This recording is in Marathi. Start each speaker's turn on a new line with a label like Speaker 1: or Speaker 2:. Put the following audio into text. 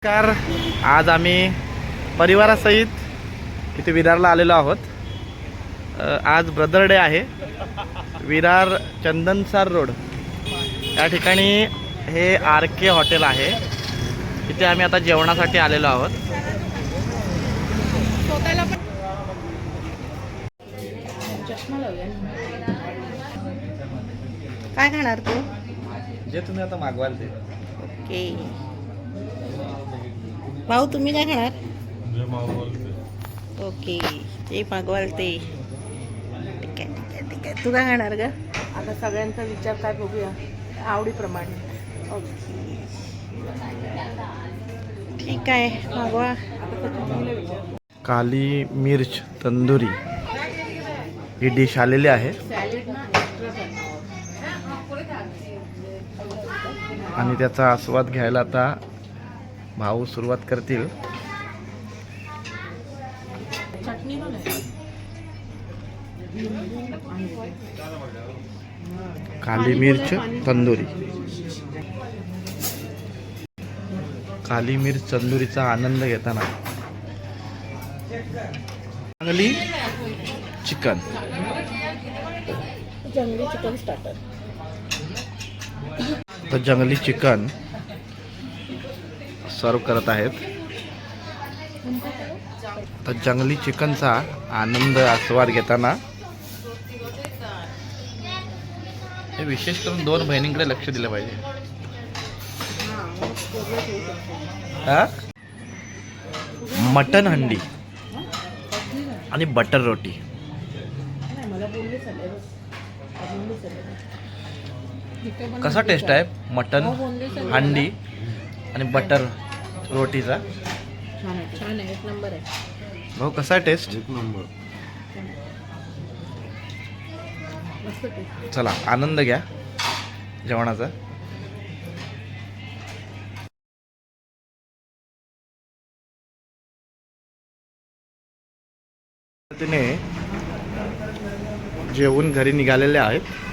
Speaker 1: नमस्कार. आज आम्ही परिवारासहित इथे विरारला आलेलो आहोत. आज ब्रदर डे आहे. विरार चंदनसार रोड या ठिकाणी हे RK हॉटेल आहे. इथे आम्ही आता जेवणासाठी आलेलो आहोत.
Speaker 2: काय खाणार तू?
Speaker 1: जे तुम्ही आता मागवाल ते.
Speaker 2: ओके भाऊ, तुम्ही काय खाणार? ओके, ते मागवाल ते. ठीक आहे ठीक आहे ठीक आहे. तू काय खाणार ग?
Speaker 3: आता सगळ्यांचा विचार काय बघूया आवडीप्रमाणे.
Speaker 2: ओके ठीक आहे, मागवा.
Speaker 1: काली मिर्च तंदुरी ही डिश आलेली आहे आणि त्याचा आस्वाद घ्यायला आता भाऊ सुरुवात करतील.
Speaker 3: चटणी पण आहे.
Speaker 1: काली मिर्च तंदुरी. काली मिर्च तंदुरीचा आनंद घेताना जंगली चिकन.
Speaker 3: जंगली चिकन स्टार्टर.
Speaker 1: तर जंगली चिकन सर्व करत आहेत. तर जंगली चिकनचा आनंद आस्वाद घेताना हे विशेष करून दोन बहिणींकडे लक्ष दिलं पाहिजे. हा? मटन हंडी आणि बटर रोटी.
Speaker 3: मला बोलले चालेल.
Speaker 1: कसा टेस्ट आहे मटन हंडी आणि बटर रोटीचा?
Speaker 3: छान आहे, छान आहे, एक नंबर आहे.
Speaker 1: भाऊ कसा आहे टेस्ट?
Speaker 4: एक नंबर.
Speaker 3: मस्त टेस्ट.
Speaker 1: चला आनंद घ्या जेवणाचा. तिने जेवून घरी निघालेले आहेत.